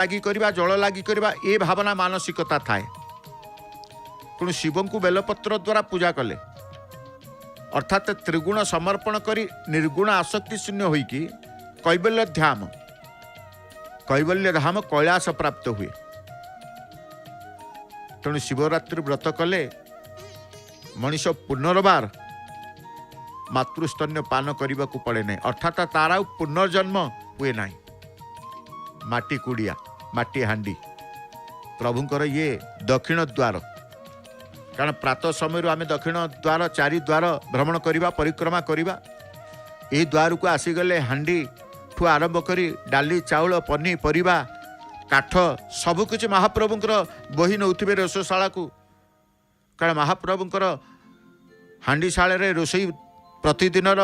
ଲାଗି କରିବା ଜଳ ଲାଗି କରିବା ଏ ଭାବନା ମାନସିକତା ଥାଏ। ତେଣୁ ଶିବଙ୍କୁ ବେଲପତ୍ର ଦ୍ୱାରା ପୂଜା କଲେ ଅର୍ଥାତ୍ ତ୍ରିଗୁଣ ସମର୍ପଣ କରି ନିର୍ଗୁଣ ଆସକ୍ତି ଶୂନ୍ୟ ହୋଇକି କୈବଲ୍ୟ ଧାମ କୈଳାସ ପ୍ରାପ୍ତ ହୁଏ। ତେଣୁ ଶିବରାତ୍ରି ବ୍ରତ କଲେ ମଣିଷ ପୁନର୍ବାର ମାତୃସ୍ତନ୍ୟ ପାନ କରିବାକୁ ପଡ଼େ ନାହିଁ, ଅର୍ଥାତ୍ ତାର ଆଉ ପୁନର୍ଜନ୍ମ ହୁଏ ନାହିଁ। ମାଟି କୁଡ଼ିଆ ମାଟି ହାଣ୍ଡି ପ୍ରଭୁଙ୍କର ଇଏ ଦକ୍ଷିଣ ଦ୍ୱାର। କାରଣ ପ୍ରାତଃ ସମୟରୁ ଆମେ ଦକ୍ଷିଣ ଦ୍ୱାର ଚାରି ଦ୍ୱାର ଭ୍ରମଣ କରିବା, ପରିକ୍ରମା କରିବା। ଏହି ଦ୍ୱାରକୁ ଆସିଗଲେ ହାଣ୍ଡିଠୁ ଆରମ୍ଭ କରି ଡାଲି ଚାଉଳ ପନିପରିବା କାଠ ସବୁକିଛି ମହାପ୍ରଭୁଙ୍କର ବହି ନେଉଥିବେ ରୋଷଶାଳାକୁ। କାରଣ ମହାପ୍ରଭୁଙ୍କର ହାଣ୍ଡିଶାଳରେ ରୋଷେଇ ପ୍ରତିଦିନର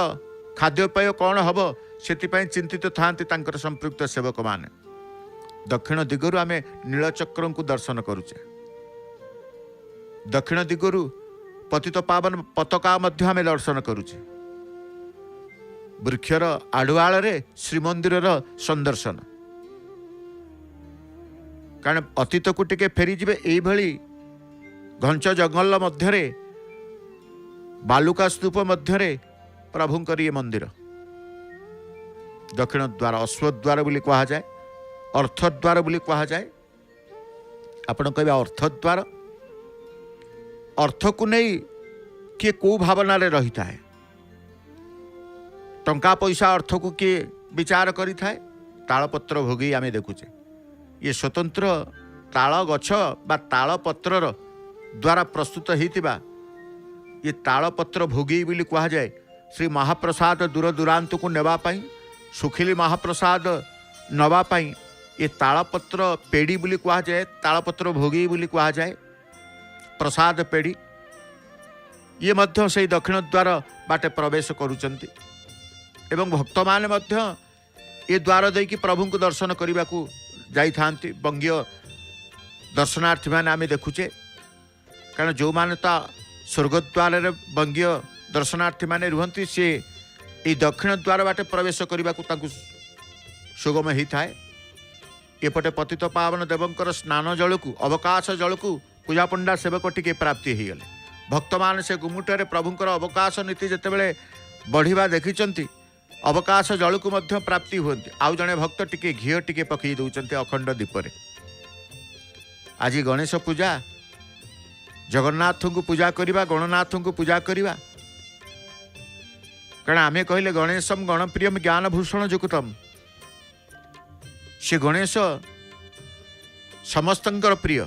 ଖାଦ୍ୟପେୟ କ'ଣ ହେବ ସେଥିପାଇଁ ଚିନ୍ତିତ ଥାନ୍ତି ତାଙ୍କର ସମ୍ପୃକ୍ତ ସେବକମାନେ। ଦକ୍ଷିଣ ଦିଗରୁ ଆମେ ନୀଳଚକ୍ରଙ୍କୁ ଦର୍ଶନ କରୁଛେ, ଦକ୍ଷିଣ ଦିଗରୁ ପତିତ ପାବନ ପତାକା ମଧ୍ୟ ଆମେ ଦର୍ଶନ କରୁଛେ। ବୃକ୍ଷର ଆଢ଼ୁଆଳରେ ଶ୍ରୀମନ୍ଦିରର ସନ୍ଦର୍ଶନ। କାରଣ ଅତୀତକୁ ଟିକେ ଫେରିଯିବେ, ଏଇଭଳି ଘଞ୍ଚ ଜଙ୍ଗଲ ମଧ୍ୟରେ ବାଲୁକା ସ୍ତୂପ ମଧ୍ୟରେ ପ୍ରଭୁଙ୍କର ଇଏ ମନ୍ଦିର। ଦକ୍ଷିଣ ଦ୍ୱାର ଅଶ୍ୱଦ୍ୱାର ବୋଲି କୁହାଯାଏ, ଅର୍ଥଦ୍ୱାର ବୋଲି କୁହାଯାଏ। ଆପଣ କହିବେ ଅର୍ଥଦ୍ୱାର, ଅର୍ଥକୁ ନେଇ କିଏ କେଉଁ ଭାବନାରେ ରହିଥାଏ? ଟଙ୍କା ପଇସା ଅର୍ଥକୁ କିଏ ବିଚାର କରିଥାଏ? ତାଳପତ୍ର ଭୋଗୀ ଆମେ ଦେଖୁଛେ। ଇଏ ସ୍ୱତନ୍ତ୍ର ତାଳ ଗଛ ବା ତାଳ ପତ୍ରର ଦ୍ୱାରା ପ୍ରସ୍ତୁତ ହେଇଥିବା ଇଏ ତାଳପତ୍ର ଭୋଗୀ ବୋଲି କୁହାଯାଏ। ଶ୍ରୀ ମହାପ୍ରସାଦ ଦୂର ଦୂରାନ୍ତକୁ ନେବା ପାଇଁ, ଶୁଖିଲି ମହାପ୍ରସାଦ ନେବା ପାଇଁ ଏ ତାଳପତ୍ର ପେଡ଼ି ବୋଲି କୁହାଯାଏ, ତାଳପତ୍ର ଭୋଗୀ ବୋଲି କୁହାଯାଏ। ପ୍ରସାଦ ପେଡ଼ି ଇଏ ମଧ୍ୟ ସେଇ ଦକ୍ଷିଣ ଦ୍ୱାର ବାଟେ ପ୍ରବେଶ କରୁଛନ୍ତି ଏବଂ ଭକ୍ତମାନେ ମଧ୍ୟ ଏ ଦ୍ୱାର ଦେଇକି ପ୍ରଭୁଙ୍କୁ ଦର୍ଶନ କରିବାକୁ ଯାଇଥାନ୍ତି। ବଙ୍ଗୀୟ ଦର୍ଶନାର୍ଥୀମାନେ ଆମେ ଦେଖୁଛେ। କାରଣ ଯେଉଁମାନେ ତ ସ୍ୱର୍ଗଦ୍ୱାରରେ ବଙ୍ଗୀୟ ଦର୍ଶନାର୍ଥୀମାନେ ରୁହନ୍ତି, ସିଏ ଏଇ ଦକ୍ଷିଣ ଦ୍ୱାର ବାଟେ ପ୍ରବେଶ କରିବାକୁ ତାଙ୍କୁ ସୁଗମ ହେଇଥାଏ। ଏପଟେ ପତିତ ପାବନ ଦେବଙ୍କର ସ୍ନାନ ଜଳକୁ, ଅବକାଶ ଜଳକୁ ପୂଜାପଣ୍ଡା ସେବକ ଟିକେ ପ୍ରାପ୍ତି ହେଇଗଲେ। ଭକ୍ତମାନେ ସେ ଗୁମୁଟରେ ପ୍ରଭୁଙ୍କର ଅବକାଶ ନୀତି ଯେତେବେଳେ ବଢ଼ିବା ଦେଖିଛନ୍ତି, ଅବକାଶ ଜଳକୁ ମଧ୍ୟ ପ୍ରାପ୍ତି ହୁଅନ୍ତି। ଆଉ ଜଣେ ଭକ୍ତ ଟିକେ ଘିଅ ଟିକେ ପକାଇ ଦେଉଛନ୍ତି ଅଖଣ୍ଡ ଦୀପରେ। ଆଜି ଗଣେଶ ପୂଜା, ଜଗନ୍ନାଥଙ୍କୁ ପୂଜା କରିବା, ଗଣନାଥଙ୍କୁ ପୂଜା କରିବା। କାରଣ ଆମେ କହିଲେ ଗଣେଶମ୍ ଗଣପ୍ରିୟମ୍ ଜ୍ଞାନଭୂଷଣ ଯୁକ୍ତମ୍। ସେ ଗଣେଶ ସମସ୍ତଙ୍କର ପ୍ରିୟ,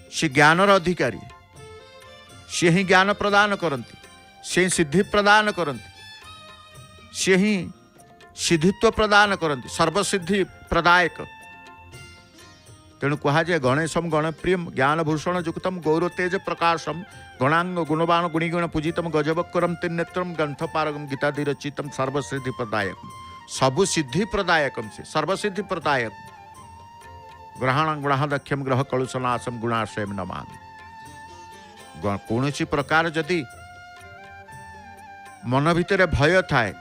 ସେ ଜ୍ଞାନର ଅଧିକାରୀ, ସେ ହିଁ ଜ୍ଞାନ ପ୍ରଦାନ କରନ୍ତି, ସେ ହିଁ ସିଦ୍ଧି ପ୍ରଦାନ କରନ୍ତି, ସେ ହିଁ ସିଦ୍ଧିତ୍ୱ ପ୍ରଦାନ କରନ୍ତି, ସର୍ବସିଦ୍ଧି ପ୍ରଦାୟକ। ତେଣୁ କୁହାଯାଏ ଗଣେଶମ୍ ଗଣପ୍ରିୟମ୍ ଜ୍ଞାନଭୂଷଣ ଯୁକ୍ତମ୍ ଗୌରତେଜ ପ୍ରକାଶମ୍ ଗଣାଙ୍ଗ ଗୁଣବାଣ ଗୁଣିଗୁଣ ପୂଜିତମ୍ ଗଜବକ୍ରମ୍ ତିନେତ୍ରମ୍ ଗ୍ରନ୍ଥପାରକମ୍ ଗୀତାଧିରଚିତମ୍ ସର୍ବସିଦ୍ଧି ପ୍ରଦାୟକମ୍। ସବୁ ସିଦ୍ଧି ପ୍ରଦାୟକମ୍, ସେ ସର୍ବସିଦ୍ଧି ପ୍ରଦାୟକ। ଗ୍ରହଣ ଗୁଣଦକ୍ଷମ ଗ୍ରହ କଳୁଷନାଶମ୍ ଗୁଣାଶୟମ୍ ନମାମି। କୌଣସି ପ୍ରକାର ଯଦି ମନ ଭିତରେ ଭୟ ଥାଏ,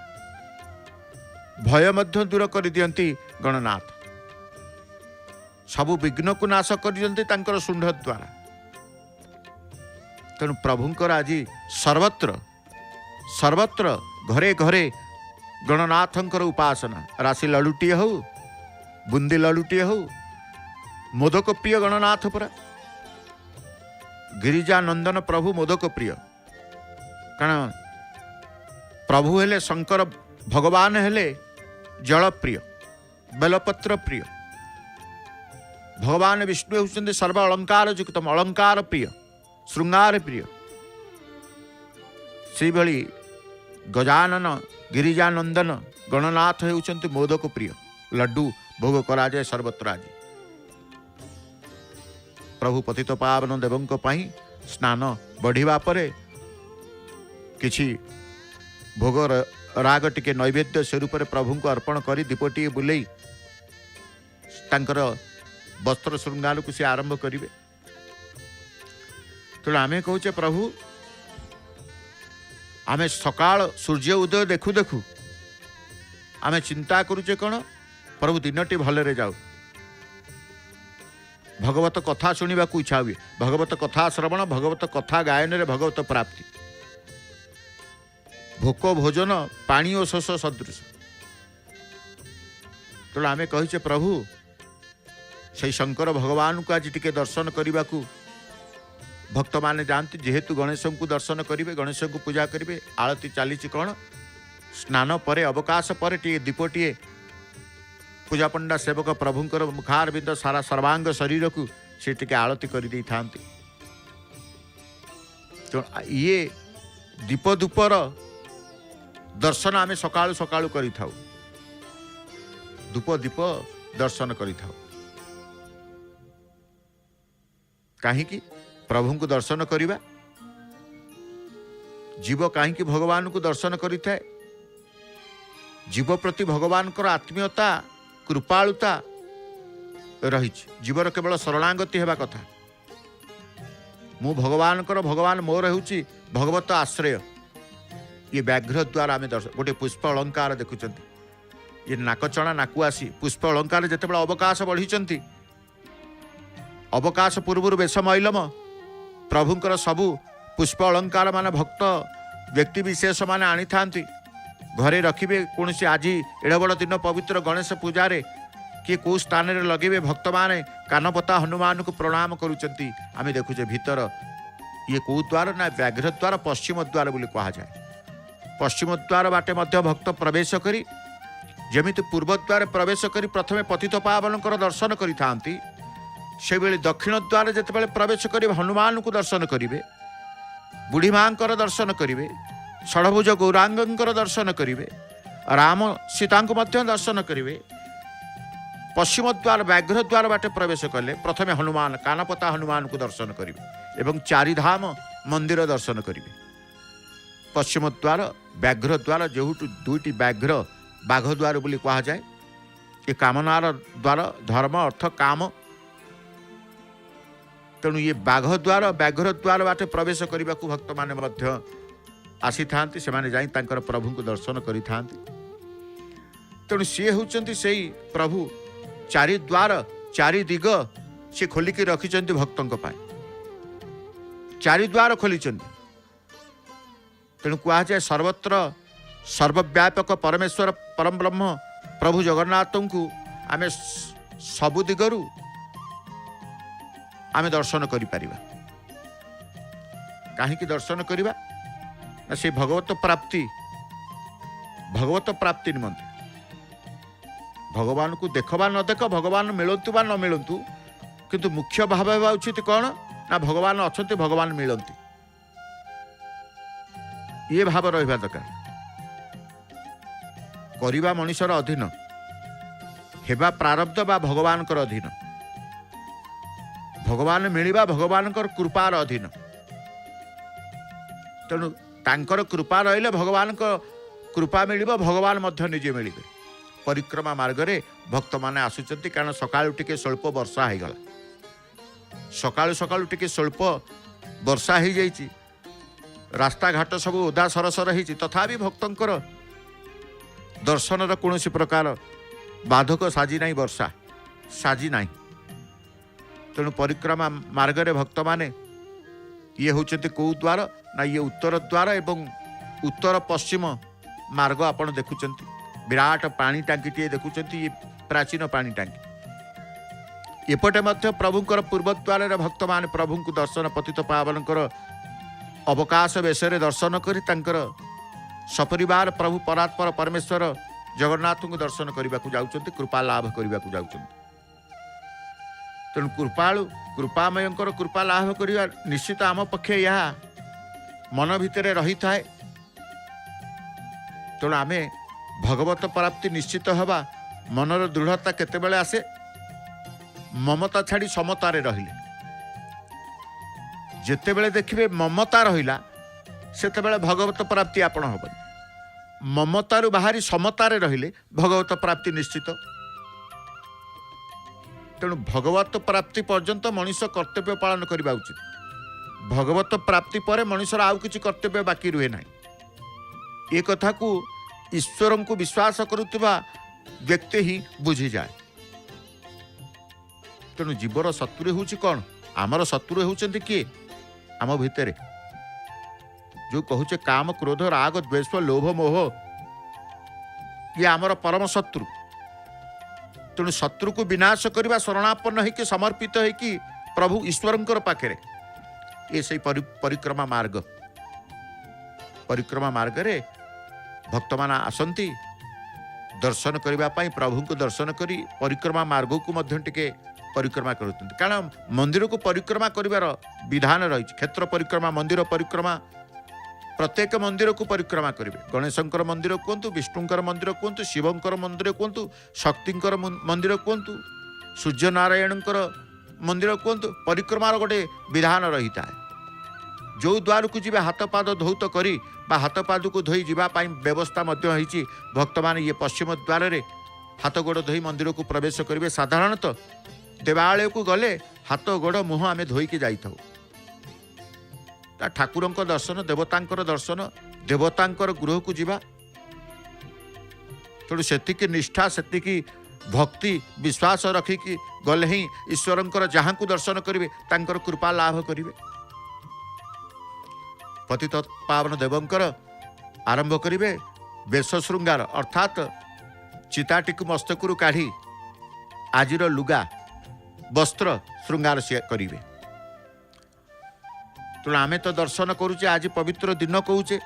ଭୟ ମଧ୍ୟ ଦୂର କରିଦିଅନ୍ତି ଗଣନାଥ। ସବୁ ବିଘ୍ନକୁ ନାଶ କରିଦିଅନ୍ତି ତାଙ୍କର ଶୁଣ୍ଢ ଦ୍ୱାରା। ତେଣୁ ପ୍ରଭୁଙ୍କର ଆଜି ସର୍ବତ୍ର ଘରେ ଘରେ ଗଣନାଥଙ୍କର ଉପାସନା। ରାଶି ଲଡୁଟିଏ ହଉ, ବୁନ୍ଦି ଲଡୁଟିଏ ହଉ, ମୋଦକ ପ୍ରିୟ ଗଣନାଥ ପରା। ଗିରିଜା ନନ୍ଦନ ପ୍ରଭୁ ମୋଦକ ପ୍ରିୟ। କାରଣ ପ୍ରଭୁ ହେଲେ ଶଙ୍କର, ଭଗବାନ ହେଲେ ଜଳପ୍ରିୟ, ବେଲପତ୍ର ପ୍ରିୟ। ଭଗବାନ ବିଷ୍ଣୁ ହେଉଛନ୍ତି ସର୍ବ ଅଳଙ୍କାର ଯୁକ୍ତମ, ଅଳଙ୍କାର ପ୍ରିୟ, ଶୃଙ୍ଗାର ପ୍ରିୟ। ସେଇଭଳି ଗଜାନନ ଗିରିଜାନନ୍ଦନ ଗଣନାଥ ହେଉଛନ୍ତି ମୋଦକ ପ୍ରିୟ। ଲଡ୍ଡୁ ଭୋଗ କରାଯାଏ ସର୍ବତ୍ର। ଆଜି ପ୍ରଭୁ ପତିତ ପାବନ ଦେବଙ୍କ ପାଇଁ ସ୍ନାନ ବଢ଼ିବା ପରେ କିଛି ଭୋଗ ରାଗ ଟିକେ ନୈବେଦ୍ୟ ସ୍ୱରୂପରେ ପ୍ରଭୁଙ୍କୁ ଅର୍ପଣ କରି ଦୀପଟିଏ ବୁଲେଇ ତାଙ୍କର ବସ୍ତ୍ର ଶୃଙ୍ଗାରକୁ ସେ ଆରମ୍ଭ କରିବେ। ତେଣୁ ଆମେ କହୁଛେ ପ୍ରଭୁ, ଆମେ ସକାଳ ସୂର୍ଯ୍ୟ ଉଦୟ ଦେଖୁ ଦେଖୁ ଆମେ ଚିନ୍ତା କରୁଛେ କ'ଣ? प्रभु दिनटी भलरे जाऊ। भगवत कथा शुणा इच्छा हुए, भगवत कथा श्रवण, भगवत कथा गायन रे भगवत प्राप्ति। भोक भोजन पानी और शोष सदृश। तेणु आम कहीचे प्रभु से शंकर भगवान को आज टिके दर्शन करने को भक्त माने जाती। जेहेतु गणेश को दर्शन करेंगे, गणेश को पूजा करेंगे, आरती चली कौन स्नान पर अवकाश पर टे दीपटे पूजा पंडा सेवक प्रभुंर मुखारबिंद सारा सर्वांग शरीर को से टिके आरती कर दे था। तो ये दीप धूपर दर्शन आम सकाळु सकाळु करि थाउ, धूप दीप दर्शन करि थाउ। काहींकि प्रभु को दर्शन करिबा, जीव काहींकि भगवान को दर्शन करि थाए। जीव प्रति भगवान को आत्मीयता कृपालुता रही। जीवर केवल शरणागति हेबा कथा। मु भगवान कर भगवान मोर होउची भगवत आश्रय। ये व्याघ्र द्वारा आम दर्शन गोटे पुष्प अलंकार देखुं। ये नाकचଣା नाकुआसी पुष्प अलंकार जिते बड़े अवकाश बढ़ी, अवकाश पूर्व बेश मैलम प्रभुंर सबू पुष्प अलंकार मान भक्त व्यक्ति विशेष माने आनी थांती घरे रखिबे। कौन सी आज एड़ बड़ दिन पवित्र गणेश पूजा रे किए कौ स्थान रे लगे भक्त माने कानपता हनुमान को प्रणाम करुचंती। आम देखुचे भीतर ये कौ द्वार ना व्याघ्र द्वार पश्चिम द्वार बोली कहा जाए। पश्चिम द्वार बाटे मध्य भक्त प्रवेश करी जमिति पूर्व द्वार प्रवेश करी प्रथमे पतित पावन दर्शन करि थांती, से बेले दक्षिण द्वार जिते प्रवेश करेंगे हनुमान को दर्शन करेंगे, बुढ़ी माँ दर्शन करेंगे, षडभुज गौरांगर दर्शन करेंगे, राम सीता को दर्शन करेंगे। पश्चिम द्वार व्याघ्र द्वार बाटे प्रवेश कले प्रथमे हनुमान कानपता हनुमान को दर्शन करेंगे एवं चारिधाम मंदिर दर्शन करेंगे। पश्चिम द्वार व्याघ्र द्वार जो दुईटी व्याघ्र बाघ द्वार बोली कहा जाए। ये कामनार द्वार धर्म अर्थ काम। तेणु ये बाघ द्वार व्याघ्र द्वार बाटे प्रवेश करने को भक्त माने मध्य आसी थांती, से माने जाई तांकर प्रभु को दर्शन करि थांती। तेणु सी होउचंती सेई प्रभु चारि द्वार चारि दिग से खोलिकी रखिचंती भक्तों पाए। चारि द्वार खोलिचंती। तेणु कहा जाए सर्वत्र सर्वव्यापक परमेश्वर परम ब्रह्म प्रभु जगन्नाथ को आमे सबु दिगरु आमे दर्शन करि परिबा। काहींकि दर्शन करिबा ना से भगवत प्राप्ति निमंते भगवान को देखबा न देख, भगवान मिलतु बा न मिलतु, किंतु मुख्य भाव हेबा उचित कौन ना भगवान अछंती, भगवान मिलंती। ये भाव रहिबा दरकार। करिबा मनुष्यर अधीन, हेबा प्रारब्ध बा भगवान कर अधीन, भगवान मिलिबा भगवान कर कृपार अधीन। तेणु तांकर कृपा रहिले भगवान को कृपा मिलिबा, भगवान मध्य निजे मिलिबे। परिक्रमा मार्ग रे भक्त माने आसुचंती, कारण सकाळु टिके स्वल्प वर्षा हो गला, सकाळु सकाळु टिके स्वल्प वर्षा हो जाइछि, रास्ता घाट सब ओदा सरसर होइछि, तथापि भक्तंकर दर्शनर कौन प्रकार बाधक साजी नहीं, वर्षा साजी नहीं। तेणु परिक्रमा मार्ग रे भक्त माने ये होचंती कौ द्वार ना ये उत्तर द्वार एवं उत्तर पश्चिम मार्ग आपण देखुचंती। विराट पानी टांकीटे देखुचंती, ये प्राचीन पानी टांकी। एपटे मध्य प्रभुंकर पूर्व द्वार रे भक्त माने प्रभु को दर्शन पतित पावनकर अवकाश बेशरे दर्शन करी तांकर सपरिवार प्रभु परात्पर परमेश्वर जगन्नाथ को दर्शन करने को जाउचंती, कृपा लाभ करने को जाउचंती। तेणु कृपालु कृपामय कृपा लाभ करवा निश्चित आम पक्षे यह मन भितर रही थाए। तेणु आमे भगवत प्राप्ति निश्चित हवा मनर दृढ़ता केतेबेले आसे ममता छाड़ी समतारे रहिले। जेतेबेले देखिबे ममता रहिला सेतेबेले भगवत प्राप्ति आपण हबनी। ममतारु बाहरी समतारे रहिले भगवत प्राप्ति निश्चित। तेणु भगवत प्राप्ति पर्यंत मनुष्य कर्तव्य पालन करबा उचित। भगवत प्राप्ति पर मनुष्यर आउ किछि कर्तव्य बाकी रुहे नाही। ए कथा को ईश्वर को विश्वास करुवा व्यक्ति ही बुझी जाए। तेणु जीवर शत्रु हूँ कौन? आमर शत्रु होउछन्ति किए? आम भितर जो कहूचे काम क्रोध राग द्वेष लोभ मोह, ये आमर परम शत्रु। तेणु शत्रु को विनाश करने शरणापन्न होकि समर्पित होकि प्रभु ईश्वर पाखे ये से परिक्रमा मार्ग। परिक्रमा मार्ग रे भक्त मान आसंती दर्शन करने प्रभु को दर्शन करी परिक्रमा मार्ग को मध्य टिके परिक्रमा करते, कारण मंदिर को परिक्रमा करिवार विधान रही। क्षेत्र परिक्रमा, मंदिर परिक्रमा, प्रत्येक मंदिर को परिक्रमा करेंगे। गणेशंकर मंदिर कहतु, विष्णुंकर मंदिर कहतु, शिवंकर मंदिर कहतु, शक्तिंकर मंदिर कहतु, सूर्य नारायणकर मंदिर कहतु, परिक्रमार गोटे विधान रही था। जो द्वार को जीवे हाथ पाद धौत करी बा हाथ पाद को धोई जावाई व्यवस्था भक्त मान ये पश्चिम द्वार रे हाथ गोड़ धोई मंदिर को प्रवेश करेंगे। साधारणतः देवालय को गले हाथ गोड़ मुह आम धोईकी जाई थाउ। ठाकुर दर्शन, देवतांकर दर्शन, देवतांकर गृह को जीवा। तेणु सेतिकी निष्ठा, सेतिकी भक्ति विश्वास रखिकी गले ही ईश्वरंकर जहाँ को दर्शन करेंगे तांकर कृपा लाभ करेंगे। पतित पावन देवंकर आरंभ करेंगे बेश श्रृंगार, अर्थात चिताटी को मस्तकरू काढ़ी आजिर लुगा वस्त्र श्रृंगार से करेंगे। तेणु आमे तो दर्शन करुचे, आज पवित्र दिन कहूचे,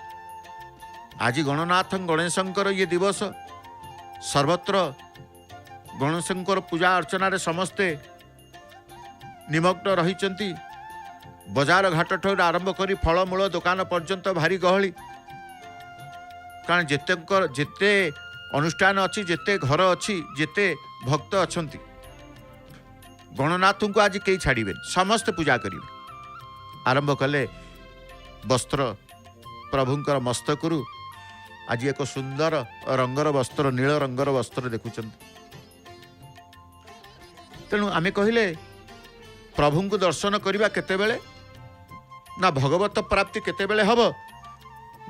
आज गणनाथ गणेशंकर ये दिवस। सर्वत्र गणेशंकर पूजा अर्चना रे समस्ते निमग्न रही। बजार घाट ठार आरंभ करी फलमूल दुकान पर्यंत भारी गहली, कारण जेते अनुष्ठान अच्छी, जेते घर अच्छी, जेते भक्त अच्छी, गणनाथ को आज कई छाड़े, समस्ते पूजा करेंगे। आरंभ कले वस्त्र प्रभुंकर मस्तकरू आज एक सुंदर रंगर वस्त्र, नील रंगर वस्त्र देखुं। तेणु आमे कहले प्रभु को दर्शन करवा केतेबेले ना भगवत प्राप्ति केतेबेले हब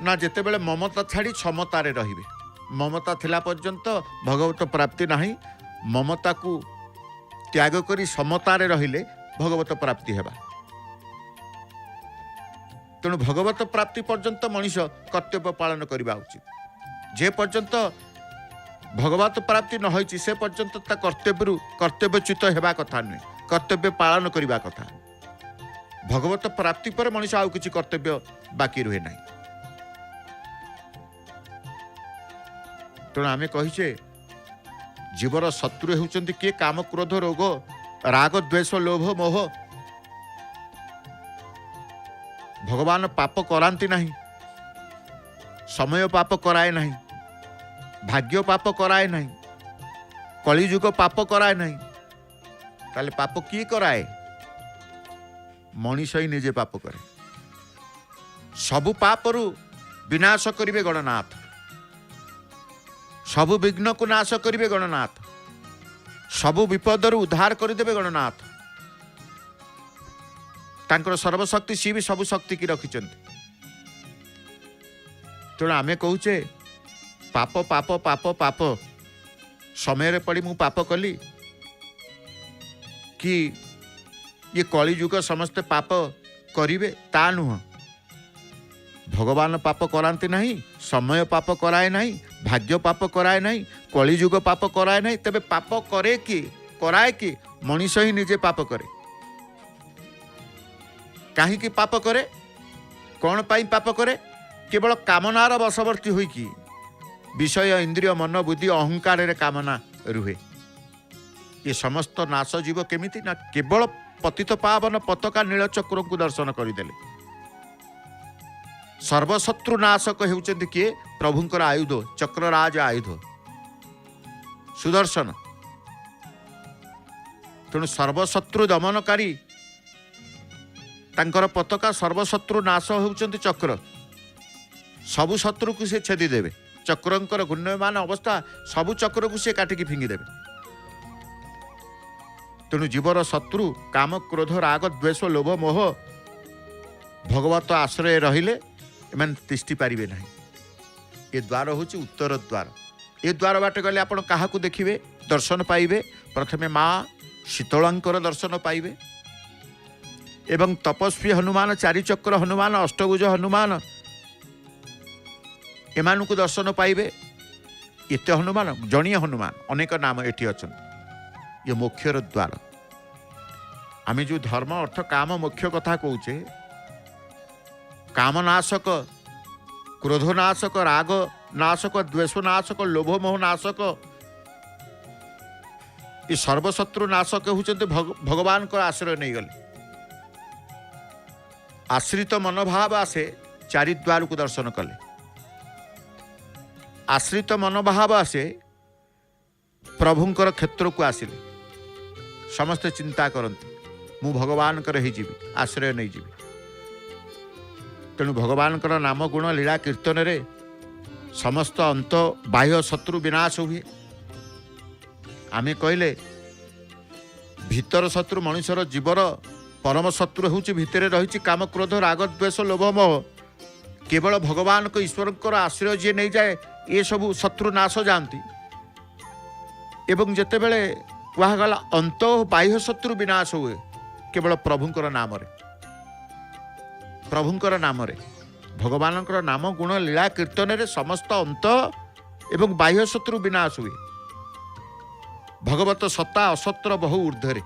ना जेतेबेले ममता छाड़ी क्षमता रे रहिबे। ममता थिला पर्यंत भगवत प्राप्ति नाही, ममता को त्याग करी समता रे रहिले भगवत प्राप्ति हेबा। तेणु भगवत प्राप्ति पर्यंत मनीष कर्तव्य पालन करवा उचित। जे पर्यंत भगवत प्राप्ति न होइछि से पर्यंत ता कर्तव्यच्युत हेबा कथा नुहे, कर्तव्य पालन करवा कथा। भगवत प्राप्ति पर मनीष आउ किछि कर्तव्य बाकी रुहे नाही। तेणु आमे कहिछे जीवर शत्रु हेउचंती किए? काम क्रोध रोग राग द्वेष लोभ मोह। भगवान पाप करांती नहीं, समय पाप कराए नहीं, भाग्य पाप कराए नहीं, कलिजुग पाप कराए नहीं। ताले पाप किए कराए? मनीष ही निजे पाप करे। सबु पापरु विनाश करिवे गणनाथ, सबु विघ्न को नाश करिवे गणनाथ, सबु विपदरु उद्धार करदेवे गणनाथ। तांकर सर्वशक्ति सी भी सब शक्ति की रखिछन्ति। तेणु आमे कहूचे पाप पाप पाप पाप, समय रे पड़ी मु पाप कली कि ये कलिजुग समस्ते पाप करिवे ता नुह। भगवान पाप करांती नहीं, समय पाप कराए नहीं, भाग्य पाप कराए नहीं, कलिजुग पाप कराए नहीं। तबे पाप करे कि कराए कि? मनीष ही निजे पाप करे। काहींकि पाप करे? कौन पाई पाप करे? केवल कामनार वशवर्ती हुई कि विषय इंद्रिय मन बुद्धि अहंकार रे कामना रुहे। ये समस्त नाश जीव केमिति ना केवल पतित पावन पताका नीलचक्र को दर्शन करदेले। सर्वशत्रु नाशक हेउचंती किए? प्रभुंकर आयुध, चक्रराज आयुध सुदर्शन। तेणु सर्वशत्रु दमनकारी तांकर पताका, सर्वशत्रु नाश होउचंती चक्र। सबु शत्रु को से छेदी देवे। चक्रंकर घूर्ण्यमान अवस्था सबु चक्र को से काटिकी फिंगी देवे। तेणु जीवर शत्रु काम क्रोध राग द्वेष लोभ मोह भगवत आश्रय रहिले एमन तिष्ठि पारिबे नहीं। ये द्वार होची उत्तर द्वार। ए द्वार बाट गले आपण काहाकू देखिबे दर्शन पाइबे प्रथमे माँ शीतलांकर दर्शन पाइबे एवं तपस्वी हनुमान चारिचक्र हनुमान अष्टभुज हनुमान एमानकु दर्शन पाइबे एते हनुमान जणीय हनुमान अनेक नाम एटी अच्छा ये मोक्षर द्वार आमे जो धर्म अर्थ काम मोक्ष कथा कहूचे कामनाशक क्रोधनाशक राग नाशक द्वेषनाशक लोभ मोह नाशक ये सर्वशत्रु नाशक होते भगवान को आश्रय नहीं गले आश्रित मनोभाव आसे चारिद्वार को दर्शन कले आश्रित मनोभाव आसे प्रभुंकर क्षेत्र को आसिले समस्ते चिंता करते मु भगवान जीवी आश्रय नहीं जीवी तेणु भगवान नाम गुण लीला कीर्तन रे समस्त अंत बाह्य शत्रु विनाश हुए आमे कहले भीतर शत्रु मनुष्यर जीवर परम शत्रु हूँ भितर रही काम क्रोध राग द्वेष लोभ मोह केवल भगवान को ईश्वर आश्रय जी नहीं जाए ये सबू शत्रु नाश जाती एवं जितेबले कहगला अंत बाह्य शत्रु विनाश हुए केवल प्रभुंकर नाम भगवान नाम गुण लीला कीर्तन रे समस्त अंत एवं बाह्य शत्रु विनाश हुए भगवत सत्ता असत्र बहु ऊर्ध्वरे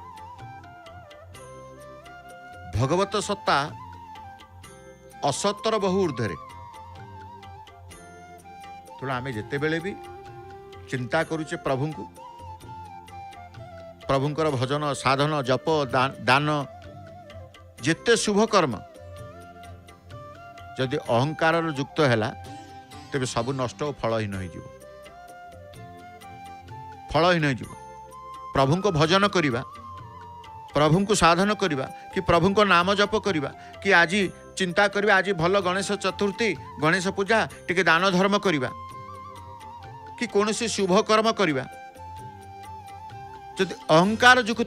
भगवत सत्ता असतर बहु ऊर्ध्वरे तेणु आमे जेते बेले भी चिंता करुचे प्रभुंकर भजन साधन जप दान जेते शुभ कर्म जदि अहंकार युक्त है तेरे सब नष्ट और फलहीन हो फलहीन हो प्रभु को भजन करवा प्रभु को साधन करवा कि प्रभु को नाम जप करवा कि आज चिंता करवा आज भल गणेश चतुर्थी गणेश पूजा टिके दान धर्म करवा कि कौन शुभ कर्म करवा जदि अहंकार युक्त